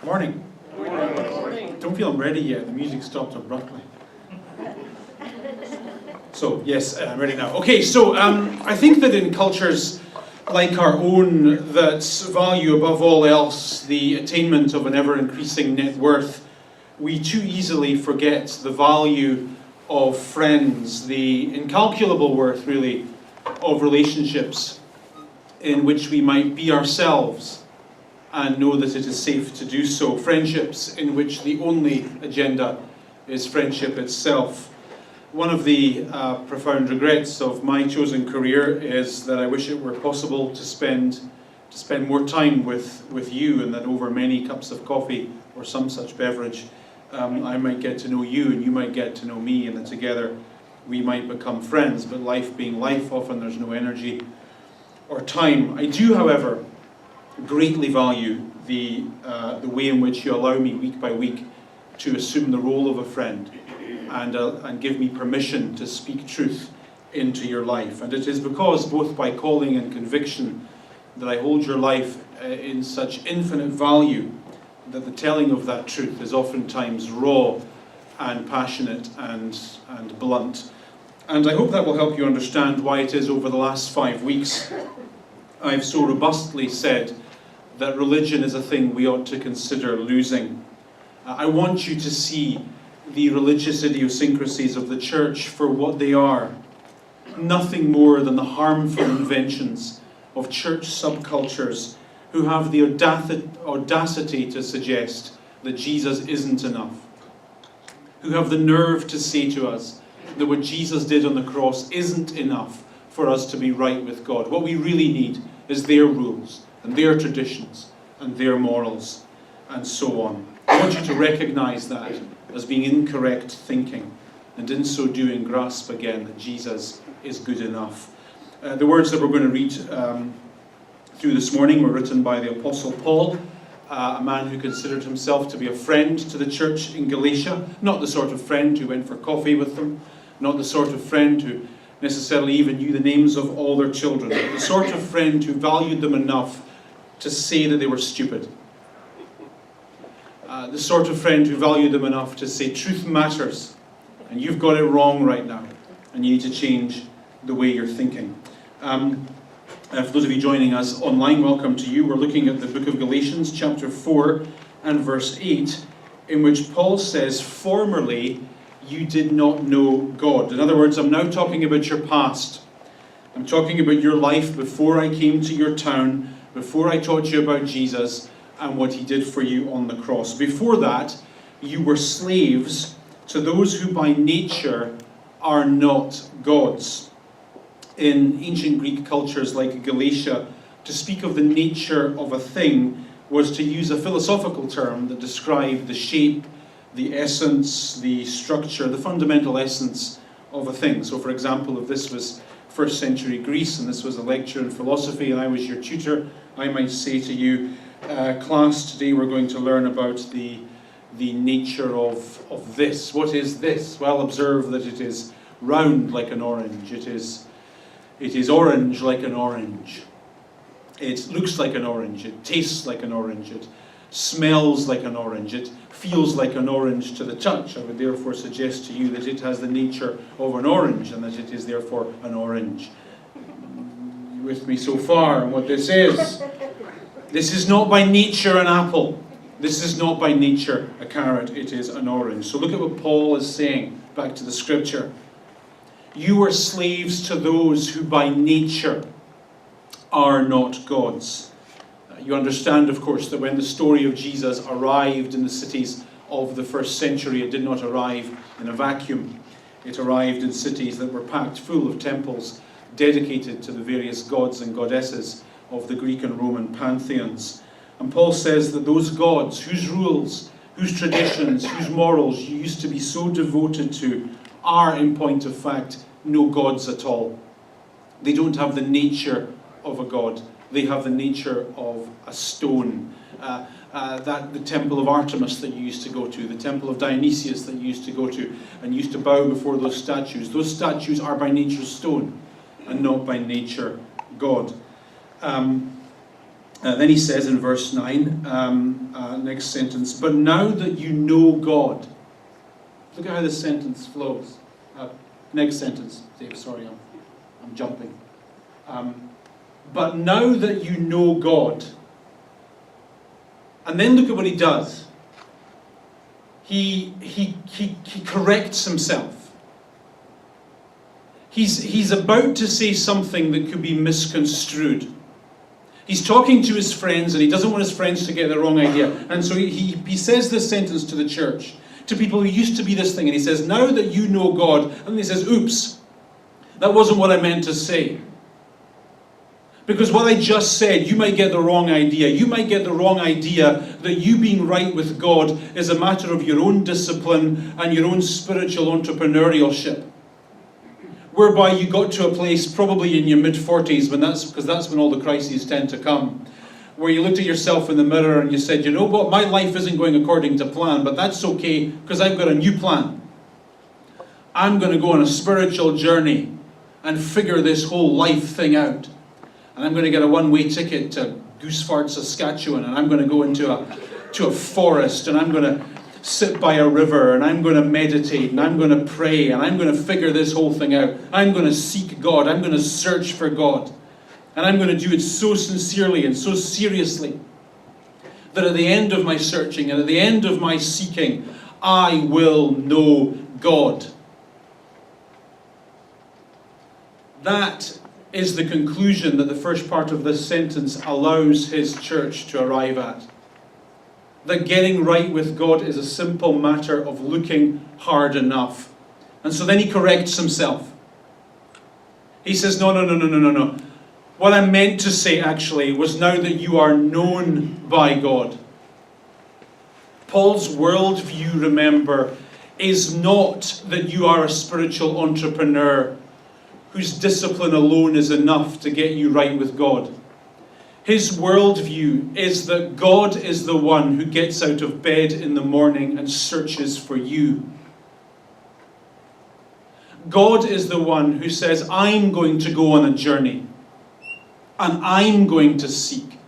Morning. Morning. Don't feel I'm ready yet. The music stopped abruptly. So, yes, I'm ready now. Okay, so I think that in cultures like our own that value above all else the attainment of an ever-increasing net worth, we too easily forget the value of friends, the incalculable worth, really, of relationships in which we might be ourselves and know that it is safe to do so. Friendships in which the only agenda is friendship itself. One of the profound regrets of my chosen career is that I wish it were possible to spend more time with you, and that over many cups of coffee or some such beverage I might get to know you and you might get to know me, and that together we might become friends. But life being life, often there's no energy or time. I do, however, greatly value the way in which you allow me week by week to assume the role of a friend and give me permission to speak truth into your life. And it is because, both by calling and conviction, that I hold your life in such infinite value that the telling of that truth is oftentimes raw and passionate and blunt. And I hope that will help you understand why it is over the last 5 weeks I've so robustly said that religion is a thing we ought to consider losing. I want you to see the religious idiosyncrasies of the church for what they are. Nothing more than the harmful inventions of church subcultures who have the audacity to suggest that Jesus isn't enough. Who have the nerve to say to us that what Jesus did on the cross isn't enough for us to be right with God. What we really need is their rules and their traditions and their morals and so on. I want you to recognize that as being incorrect thinking, and in so doing grasp again that Jesus is good enough. The words that we're going to read through this morning were written by the Apostle Paul, a man who considered himself to be a friend to the church in Galatia, not the sort of friend who went for coffee with them, not the sort of friend who necessarily even knew the names of all their children, but the sort of friend who valued them enough to say that they were stupid. The sort of friend who valued them enough to say truth matters, and you've got it wrong right now, and you need to change the way you're thinking. For those of you joining us online, welcome to you. We're looking at the book of Galatians, chapter 4 and verse 8, in which Paul says, "Formerly you did not know God." In other words, I'm now talking about your past. I'm talking about your life before I came to your town, before I taught you about Jesus and what he did for you on the cross. Before that, you were slaves to those who by nature are not gods. In ancient Greek cultures like Galatia, to speak of the nature of a thing was to use a philosophical term that described the shape, the essence, the structure, the fundamental essence of a thing. So, for example, if this was first century Greece and this was a lecture in philosophy and I was your tutor, I might say to you, class, today we're going to learn about the nature of this. What is this? Well, observe that it is round like an orange. It is orange like an orange. It looks like an orange. It tastes like an orange. It smells like an orange. It feels like an orange to the touch. I would therefore suggest to you that it has the nature of an orange and that it is therefore an orange. You with me so far on what this is? This is not by nature an apple. This is not by nature a carrot. It is an orange. So look at what Paul is saying, back to the scripture. You were slaves to those who by nature are not gods. You understand, of course, that when the story of Jesus arrived in the cities of the first century, it did not arrive in a vacuum. It arrived in cities that were packed full of temples dedicated to the various gods and goddesses of the Greek and Roman pantheons. And Paul says that those gods, whose rules, whose traditions, whose morals you used to be so devoted to, are, in point of fact, no gods at all. They don't have the nature of a god. They have the nature of a stone. The temple of Artemis that you used to go to, the temple of Dionysius that you used to go to, and used to bow before those statues are by nature stone and not by nature God. Then he says in verse 9, next sentence, but now that you know God. Look at how this sentence flows. Next sentence, Dave, sorry, I'm jumping. But now that you know God. And then look at what he does. He corrects himself. He's about to say something that could be misconstrued. He's talking to his friends, and he doesn't want his friends to get the wrong idea. And so he says this sentence to the church, to people who used to be this thing. And he says, now that you know God. And he says, oops, that wasn't what I meant to say. Because what I just said, you might get the wrong idea. You might get the wrong idea that you being right with God is a matter of your own discipline and your own spiritual entrepreneurship. Whereby you got to a place probably in your mid-40s, because that's when all the crises tend to come, where you looked at yourself in the mirror and you said, you know what, my life isn't going according to plan, but that's okay, because I've got a new plan. I'm going to go on a spiritual journey and figure this whole life thing out. And I'm going to get a one-way ticket to Goosefart, Saskatchewan, and I'm going to go into a forest, and I'm going to sit by a river, and I'm going to meditate, and I'm going to pray, and I'm going to figure this whole thing out. I'm going to seek God. I'm going to search for God. And I'm going to do it so sincerely and so seriously that at the end of my searching and at the end of my seeking, I will know God. That is the conclusion that the first part of this sentence allows his church to arrive at. That getting right with God is a simple matter of looking hard enough. And so then he corrects himself. He says, no. What I meant to say actually was now that you are known by God. Paul's worldview, remember, is not that you are a spiritual entrepreneur whose discipline alone is enough to get you right with God. His worldview is that God is the one who gets out of bed in the morning and searches for you. God is the one who says, I'm going to go on a journey, and I'm going to seek,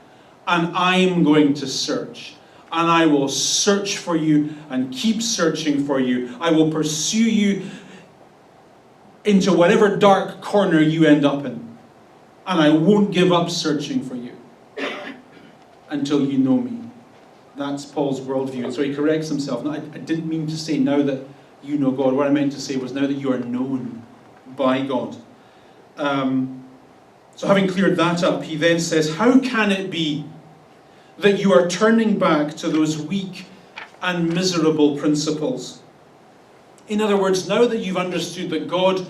and I'm going to search, and I will search for you and keep searching for you. I will pursue you into whatever dark corner you end up in, and I won't give up searching for you until you know me. That's Paul's worldview. And so he corrects himself. No, I didn't mean to say now that you know God. What I meant to say was now that you are known by God. So having cleared that up, he then says, how can it be that you are turning back to those weak and miserable principles? In other words, now that you've understood that God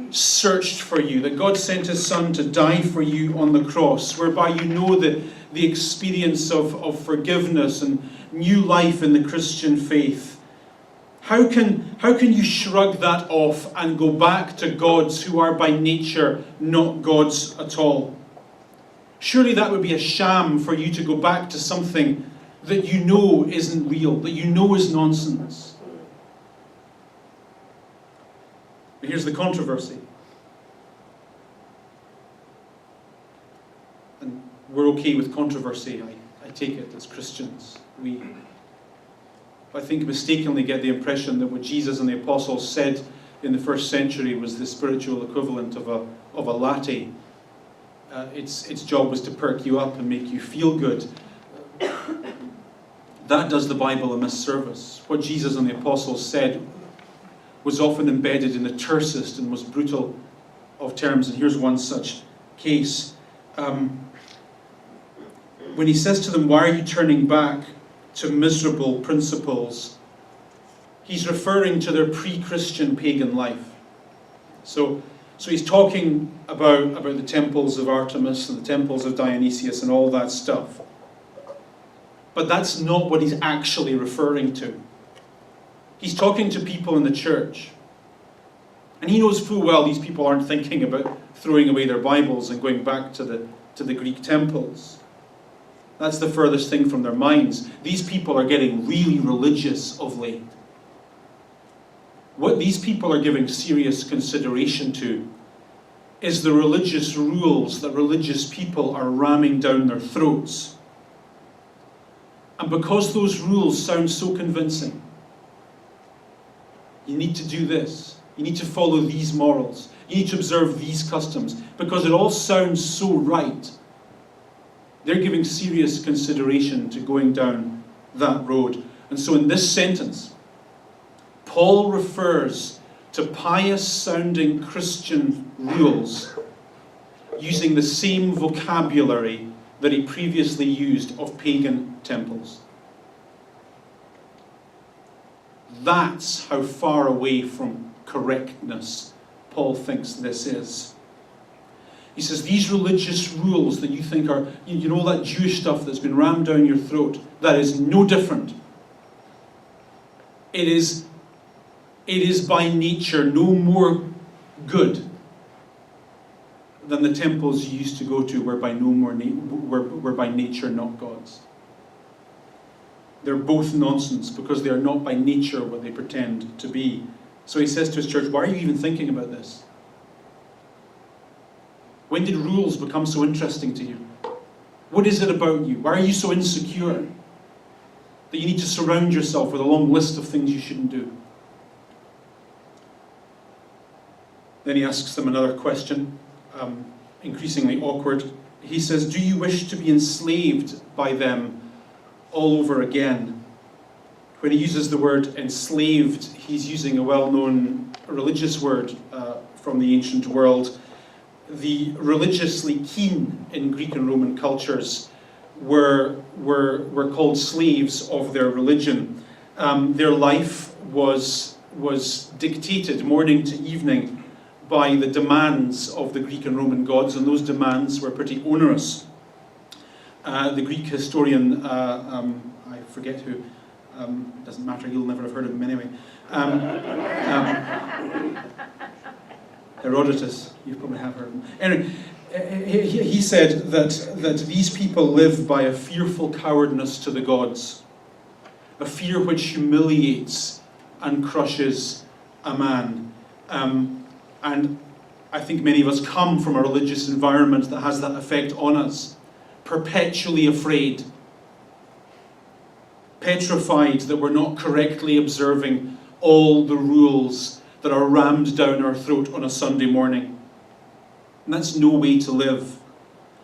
searched for you, that God sent his Son to die for you on the cross, whereby you know the experience of forgiveness and new life in the Christian faith. How can you shrug that off and go back to gods who are by nature not gods at all? Surely that would be a sham for you to go back to something that you know isn't real, that you know is nonsense. But here's the controversy. And we're okay with controversy, I take it, as Christians. We, I think, mistakenly get the impression that what Jesus and the apostles said in the first century was the spiritual equivalent of a latte. Its job was to perk you up and make you feel good. That does the Bible a misservice. What Jesus and the apostles said was often embedded in the tersest and most brutal of terms. And here's one such case. When he says to them, why are you turning back to miserable principles? He's referring to their pre-Christian pagan life. So he's talking about the temples of Artemis and the temples of Dionysius and all that stuff. But that's not what he's actually referring to. He's talking to people in the church. And he knows full well these people aren't thinking about throwing away their Bibles and going back to the Greek temples. That's the furthest thing from their minds. These people are getting really religious of late. What these people are giving serious consideration to is the religious rules that religious people are ramming down their throats. And because those rules sound so convincing, you need to do this, you need to follow these morals, you need to observe these customs, because it all sounds so right, they're giving serious consideration to going down that road. And so in this sentence, Paul refers to pious-sounding Christian rules using the same vocabulary that he previously used of pagan temples. That's how far away from correctness Paul thinks this is. He says these religious rules that you think are, you know, that Jewish stuff that's been rammed down your throat, that is no different. It is by nature no more good than the temples you used to go to were by nature not God's. They're both nonsense because they are not by nature what they pretend to be. So he says to his church, why are you even thinking about this? When did rules become so interesting to you? What is it about you? Why are you so insecure that you need to surround yourself with a long list of things you shouldn't do? Then he asks them another question, increasingly awkward. He says, do you wish to be enslaved by them all over again? When he uses the word enslaved, he's using a well-known religious word from the ancient world. The religiously keen in Greek and Roman cultures were called slaves of their religion. Their life was dictated morning to evening by the demands of the Greek and Roman gods, and those demands were pretty onerous. The Greek historian, I forget who, it doesn't matter, you'll never have heard of him anyway. Herodotus, you probably have heard of him. Anyway, he said that these people live by a fearful cowardness to the gods, a fear which humiliates and crushes a man. And I think many of us come from a religious environment that has that effect on us. Perpetually afraid, petrified that we're not correctly observing all the rules that are rammed down our throat on a Sunday morning. And that's no way to live.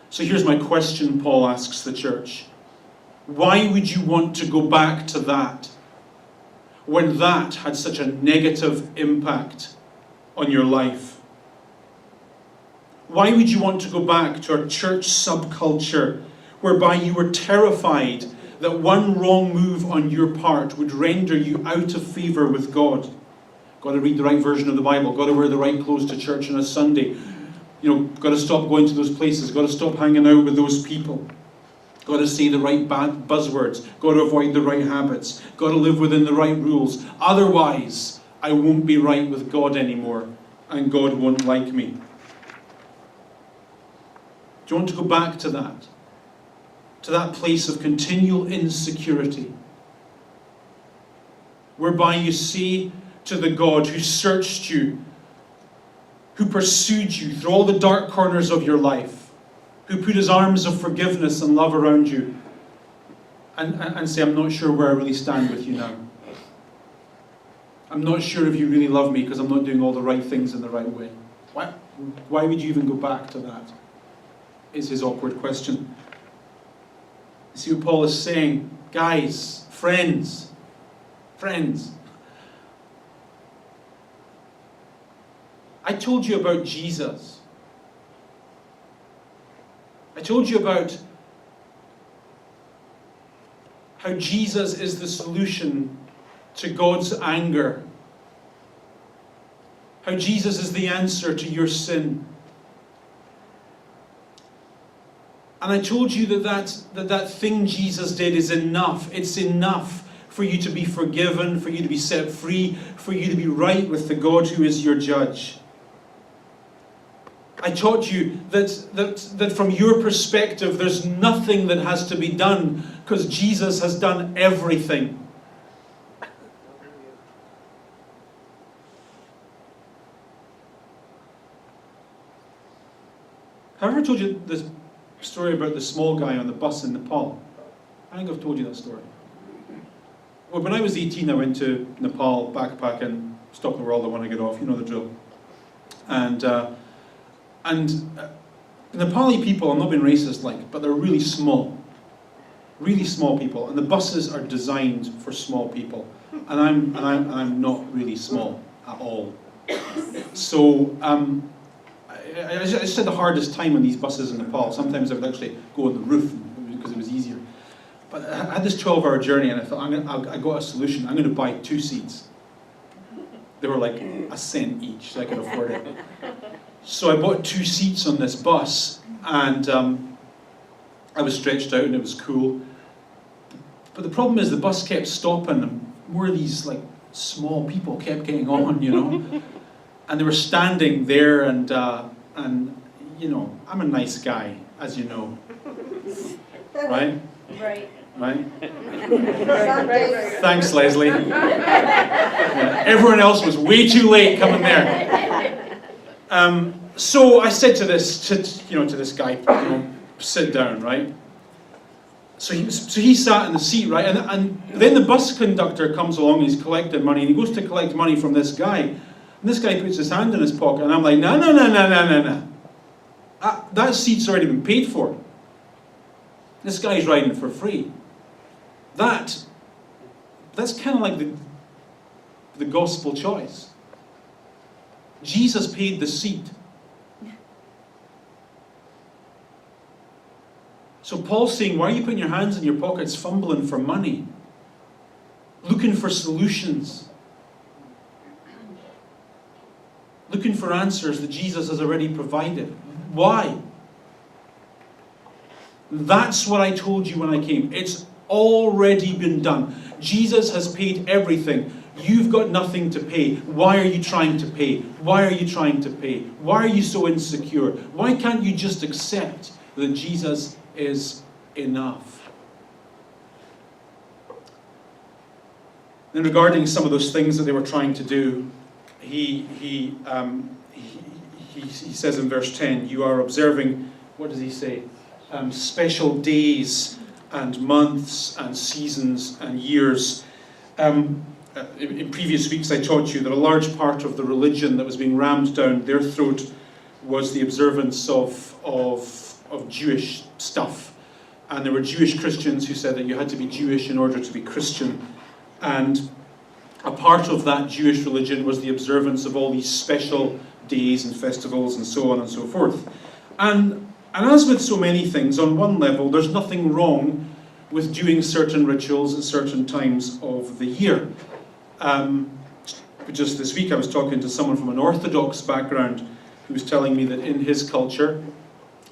So here's my question Paul asks the church. Why would you want to go back to that when that had such a negative impact on your life? Why would you want to go back to a church subculture whereby you were terrified that one wrong move on your part would render you out of favour with God? Got to read the right version of the Bible, got to wear the right clothes to church on a Sunday, got to stop going to those places, got to stop hanging out with those people, got to say the right bad buzzwords, got to avoid the right habits, got to live within the right rules. Otherwise, I won't be right with God anymore, and God won't like me. Do you want to go back to that? To that place of continual insecurity, whereby you say to the God who searched you, who pursued you through all the dark corners of your life, who put his arms of forgiveness and love around you, and say, I'm not sure where I really stand with you now. I'm not sure if you really love me because I'm not doing all the right things in the right way. Why would you even go back to that? Is his awkward question. You see what Paul is saying? Guys, friends. I told you about Jesus. I told you about how Jesus is the solution to God's anger. How Jesus is the answer to your sin. And I told you that thing Jesus did is enough. It's enough for you to be forgiven, for you to be set free, for you to be right with the God who is your judge. I taught you that from your perspective, there's nothing that has to be done because Jesus has done everything. Have I ever told you this story about the small guy on the bus in Nepal? I think I've told you that story. Well, when I was 18, I went to Nepal backpacking, stop the world, I want to get off, you know the drill. And Nepali people, I'm not being racist but they're really small people, and the buses are designed for small people, and I'm not really small at all. So I just had the hardest time on these buses in Nepal. Sometimes I would actually go on the roof because it was easier. But I had this 12-hour journey, and I thought, I got a solution. I'm going to buy 2 seats. They were like a cent each, so I could afford it. So I bought 2 seats on this bus, and I was stretched out, and it was cool. But the problem is the bus kept stopping, and more of these small people kept getting on, and they were standing there, and I'm a nice guy, as you know, right? Right. Right? Thanks, Leslie. Yeah. Everyone else was way too late coming there. So I said to this guy, sit down, right? So he sat in the seat, right? And then the bus conductor comes along and he's collecting money, and he goes to collect money from this guy. And this guy puts his hand in his pocket, and I'm like, no. That seat's already been paid for. This guy's riding for free. That's kind of like the gospel choice. Jesus paid the seat. So Paul's saying, why are you putting your hands in your pockets fumbling for money? Looking for solutions. Looking for answers that Jesus has already provided. Why? That's what I told you when I came. It's already been done. Jesus has paid everything. You've got nothing to pay. Why are you trying to pay? Why are you trying to pay? Why are you so insecure? Why can't you just accept that Jesus is enough? And regarding some of those things that they were trying to do, he says in verse 10, you are observing, what does he say? Special days and months and seasons and years. In previous weeks I taught you that a large part of the religion that was being rammed down their throat was the observance of Jewish stuff. And there were Jewish Christians who said that you had to be Jewish in order to be Christian. And a part of that Jewish religion was the observance of all these special days and festivals and so on and so forth. And as with so many things, on one level, there's nothing wrong with doing certain rituals at certain times of the year. Just this week I was talking to someone from an Orthodox background who was telling me that in his culture,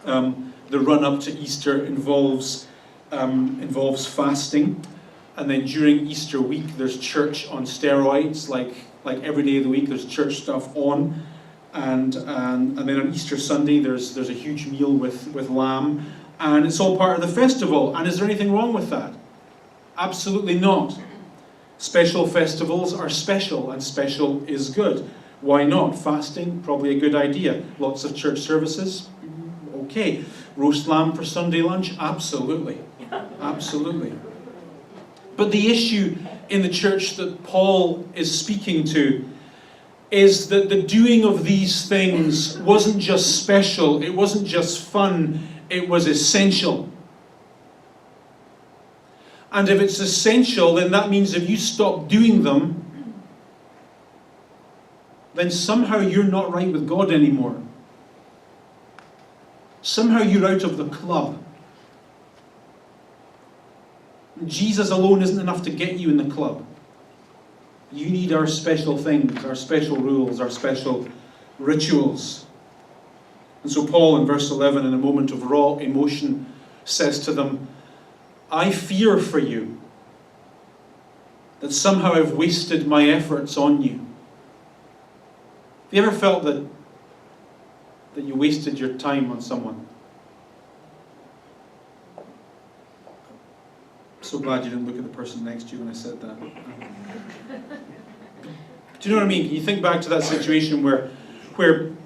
the run-up to Easter involves fasting, and then during Easter week there's church on steroids, like every day of the week there's church stuff on. And then on Easter Sunday there's a huge meal with lamb, and it's all part of the festival. And is there anything wrong with that? Absolutely not. Special festivals are special, and special is good. Why not? Fasting, probably a good idea. Lots of church services, okay. Roast lamb for Sunday lunch, absolutely. Absolutely. But the issue in the church that Paul is speaking to is that the doing of these things wasn't just special, it wasn't just fun, it was essential. And if it's essential, then that means if you stop doing them, then somehow you're not right with God anymore. Somehow you're out of the club. Jesus alone isn't enough to get you in the club. You need our special things, our special rules, our special rituals. And so Paul in verse 11, in a moment of raw emotion, says to them, I fear for you that somehow I've wasted my efforts on you. Have you ever felt that you wasted your time on someone? I'm so glad you didn't look at the person next to you when I said that. Do you know what I mean? Can you think back to that situation where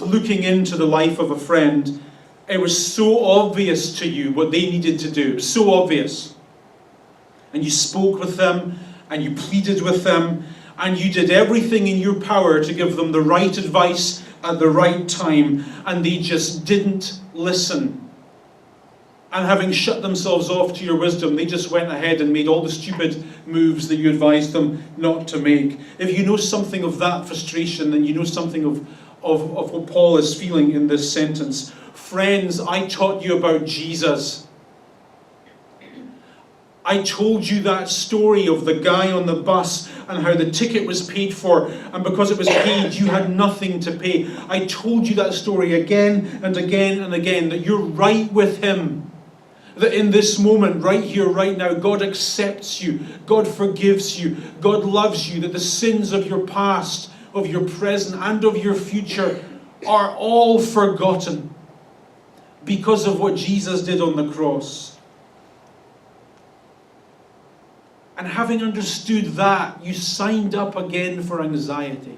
looking into the life of a friend, It was so obvious to you what they needed to do. It was so obvious. And you spoke with them, and you pleaded with them, and you did everything in your power to give them the right advice at the right time, and they just didn't listen. And having shut themselves off to your wisdom, they just went ahead and made all the stupid moves that you advised them not to make. If you know something of that frustration, then you know something of what Paul is feeling in this sentence. Friends, I taught you about Jesus. I told you that story of the guy on the bus and how the ticket was paid for, and because it was paid, you had nothing to pay. I told you that story again and again and again, that you're right with him. That in this moment, right here, right now, God accepts you. God forgives you. God loves you. That the sins of your past, of your present, and of your future are all forgotten because of what Jesus did on the cross. And having understood that, you signed up again for anxiety,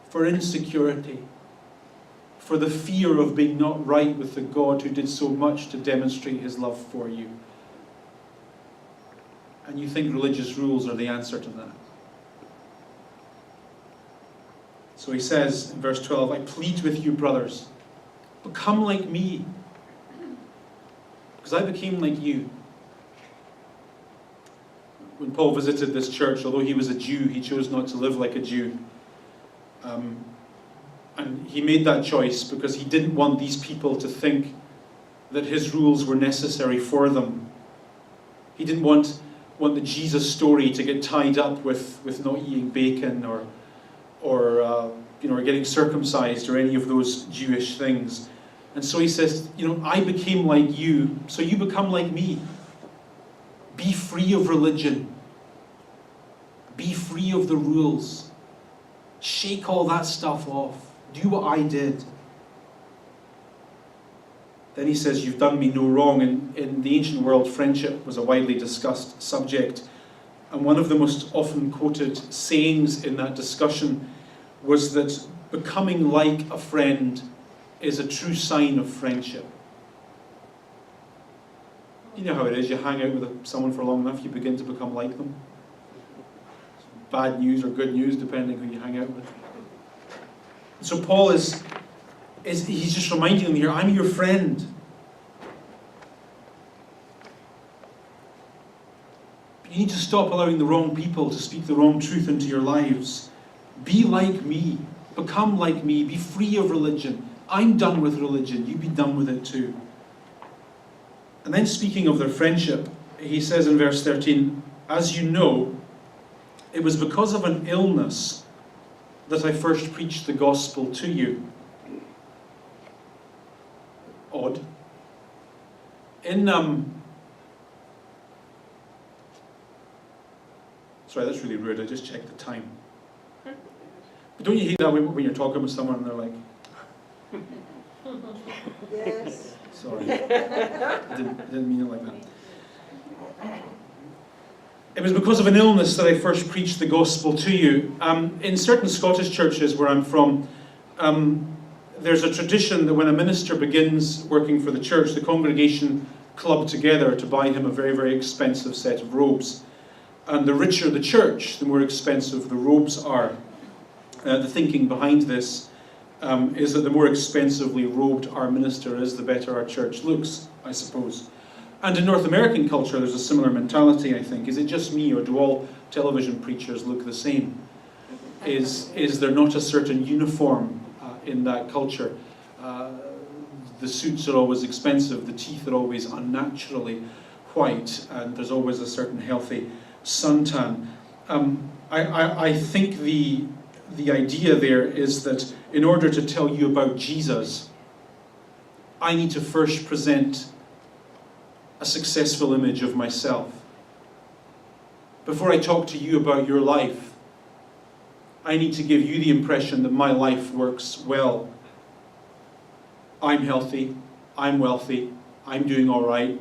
for insecurity, for the fear of being not right with the God who did so much to demonstrate his love for you. And you think religious rules are the answer to that. So he says in verse 12, I plead with you, brothers, become like me, because I became like you. When Paul visited this church, although he was a Jew, he chose not to live like a Jew. And he made that choice because he didn't want these people to think that his rules were necessary for them. He didn't want the Jesus story to get tied up with not eating bacon or getting circumcised or any of those Jewish things. And so he says, I became like you, so you become like me. Be free of religion. Be free of the rules. Shake all that stuff off. Do what I did. Then he says, you've done me no wrong. In the ancient world, friendship was a widely discussed subject. And one of the most often quoted sayings in that discussion was that becoming like a friend is a true sign of friendship. You know how it is, you hang out with someone for long enough, you begin to become like them. Bad news or good news, depending who you hang out with. So Paul he's just reminding them here, I'm your friend. But you need to stop allowing the wrong people to speak the wrong truth into your lives. Be like me. Become like me. Be free of religion. I'm done with religion. You be done with it too. And then speaking of their friendship, he says in verse 13, as you know, it was because of an illness that I first preached the gospel to you. Odd. Sorry, that's really rude. I just checked the time. But don't you hate that when you're talking with someone and they're like, Yes. sorry, I didn't mean it like that. It was because of an illness that I first preached the gospel to you. In certain Scottish churches where I'm from, there's a tradition that when a minister begins working for the church, the congregation club together to buy him a very, very expensive set of robes. And the richer the church, the more expensive the robes are. The thinking behind this is that the more expensively robed our minister is, the better our church looks, I suppose. And in North American culture, there's a similar mentality, I think. Is it just me, or do all television preachers look the same? Is there not a certain uniform in that culture? The suits are always expensive, the teeth are always unnaturally white, and there's always a certain healthy suntan. I think the idea there is that in order to tell you about Jesus, I need to first present a successful image of myself. Before I talk to you about your life, I need to give you the impression that my life works well. I'm healthy, I'm wealthy, I'm doing all right.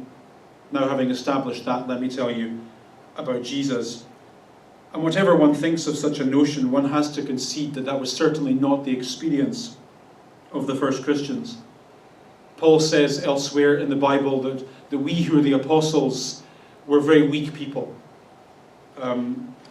Now, having established that, let me tell you about Jesus. And whatever one thinks of such a notion, one has to concede that that was certainly not the experience of the first Christians. Paul says elsewhere in the Bible that we who are the apostles were very weak people.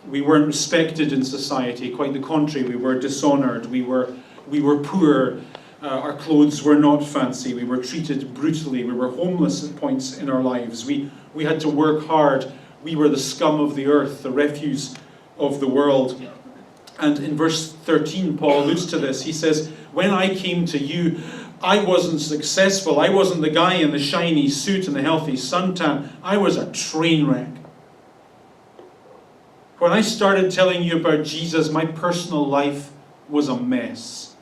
We weren't respected in society. Quite the contrary, we were dishonoured. We were poor. Our clothes were not fancy. We were treated brutally. We were homeless at points in our lives. We had to work hard. We were the scum of the earth, the refuse of the world. And in verse 13, Paul alludes to this. He says, when I came to you, I wasn't successful. I wasn't the guy in the shiny suit and the healthy suntan. I was a train wreck. When I started telling you about Jesus, my personal life was a mess.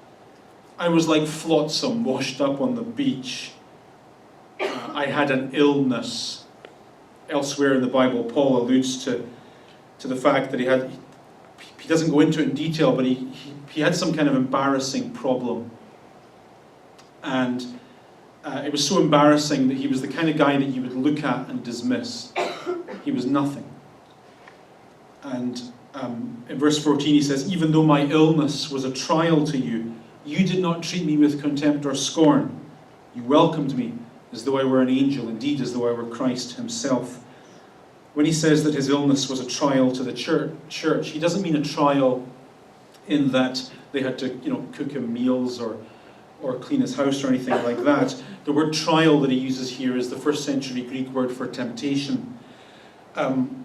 I was like flotsam washed up on the beach. I had an illness. Elsewhere in the Bible, Paul alludes to the fact that he doesn't go into it in detail, but he had some kind of embarrassing problem. And it was so embarrassing that he was the kind of guy that you would look at and dismiss. He was nothing. And in verse 14 he says, even though my illness was a trial to you, you did not treat me with contempt or scorn. You welcomed me as though I were an angel, indeed as though I were Christ himself. When he says that his illness was a trial to the church, he doesn't mean a trial in that they had to, cook him meals or clean his house or anything like that. The word trial that he uses here is the first century Greek word for temptation.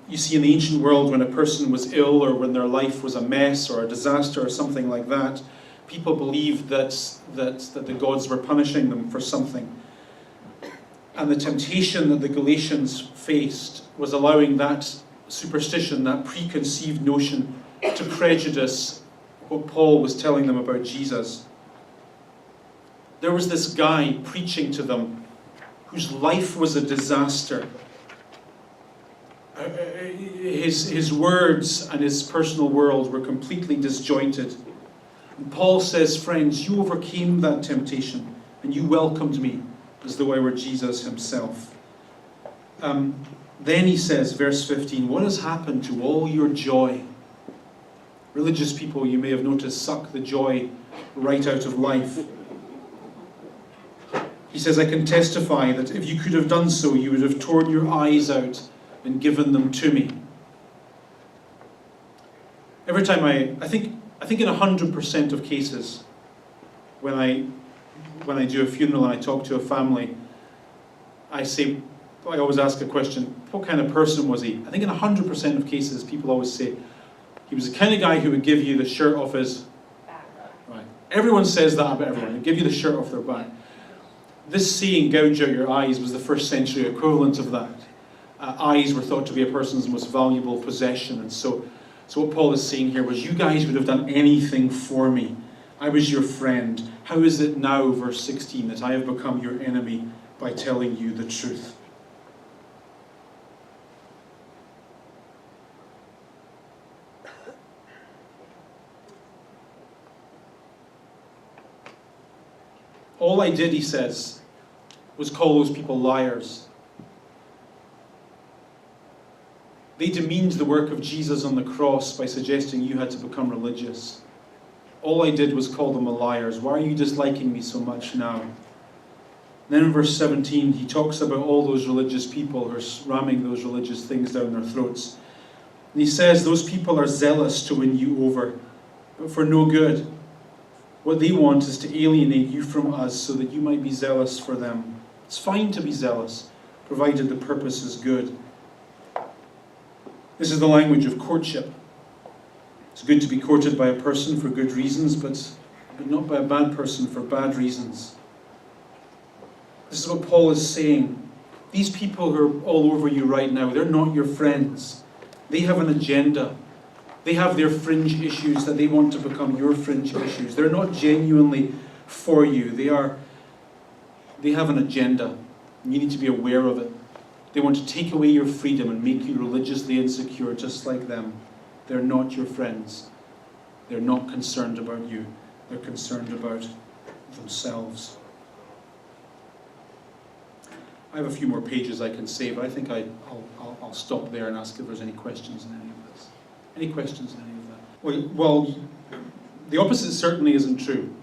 You see, in the ancient world, when a person was ill or when their life was a mess or a disaster or something like that, people believed that the gods were punishing them for something. And the temptation that the Galatians faced was allowing that superstition, that preconceived notion, to prejudice what Paul was telling them about Jesus. There was this guy preaching to them whose life was a disaster. His words and his personal world were completely disjointed. And Paul says, friends, you overcame that temptation and you welcomed me as though I were Jesus himself. Then he says, verse 15, what has happened to all your joy? Religious people, you may have noticed, suck the joy right out of life. He says, I can testify that if you could have done so, you would have torn your eyes out and given them to me. Every time I think in 100% of cases, when I do a funeral and I talk to a family, I always ask a question, what kind of person was he? I think in 100% of cases, people always say, he was the kind of guy who would give you the shirt off his back. Right. Everyone says that about everyone. He'd give you the shirt off their back. This saying, gouge out your eyes, was the first century equivalent of that. Eyes were thought to be a person's most valuable possession. And so what Paul is saying here was, you guys would have done anything for me. I was your friend. How is it now, verse 16, that I have become your enemy by telling you the truth? All I did, he says, was call those people liars. They demeaned the work of Jesus on the cross by suggesting you had to become religious. All I did was call them liars. Why are you disliking me so much now? And then in verse 17, he talks about all those religious people who are ramming those religious things down their throats. And he says those people are zealous to win you over, but for no good. What they want is to alienate you from us so that you might be zealous for them. It's fine to be zealous, provided the purpose is good. This is the language of courtship. It's good to be courted by a person for good reasons, but not by a bad person for bad reasons. This is what Paul is saying. These people who are all over you right now, they're not your friends. They have an agenda. They have their fringe issues that they want to become your fringe issues. They're not genuinely for you. They have an agenda. And you need to be aware of it. They want to take away your freedom and make you religiously insecure just like them. They're not your friends. They're not concerned about you. They're concerned about themselves. I have a few more pages I can say, but I think I'll stop there and ask if there's any questions in any of this. Any questions in any of that? Well, the opposite certainly isn't true.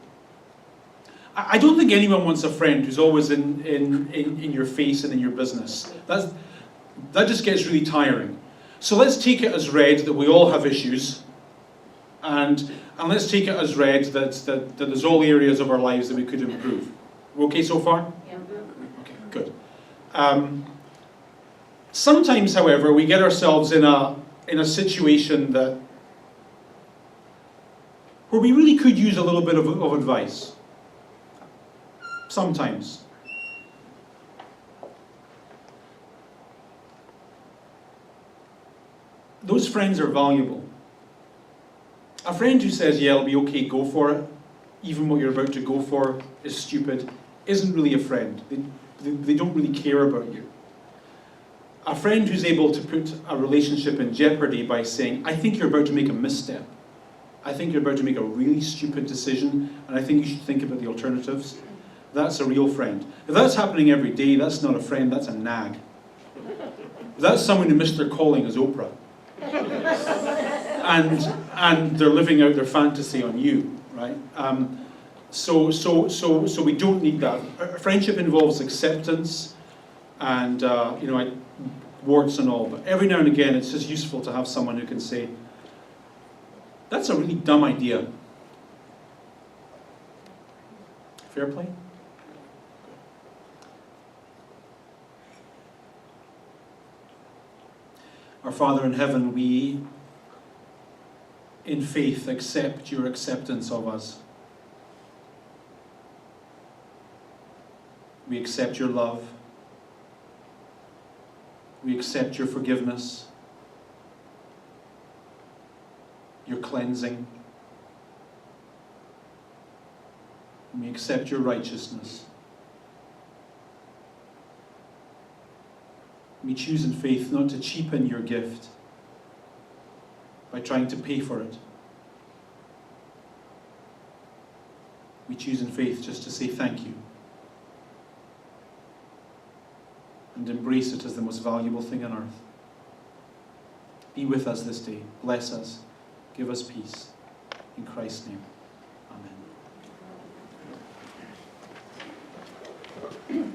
I don't think anyone wants a friend who's always in your face and in your business. That just gets really tiring. So let's take it as read that we all have issues, and let's take it as read that there's all areas of our lives that we could improve. We're okay so far? Yeah. Okay, good. Sometimes, however, we get ourselves in a situation where we really could use a little bit of advice. Sometimes. Those friends are valuable. A friend who says, yeah, it'll be okay, go for it, even what you're about to go for is stupid, isn't really a friend. They don't really care about you. A friend who's able to put a relationship in jeopardy by saying, I think you're about to make a misstep. I think you're about to make a really stupid decision, and I think you should think about the alternatives. That's a real friend. If that's happening every day, that's not a friend, that's a nag. That's someone who missed their calling as Oprah. And they're living out their fantasy on you, right? So we don't need that. Friendship involves acceptance and warts and all, but every now and again it's just useful to have someone who can say, that's a really dumb idea. Fair play? Our Father in heaven, we, in faith, accept your acceptance of us. We accept your love. We accept your forgiveness, your cleansing. We accept your righteousness. We choose in faith not to cheapen your gift by trying to pay for it. We choose in faith just to say thank you and embrace it as the most valuable thing on earth. Be with us this day. Bless us. Give us peace. In Christ's name. Amen.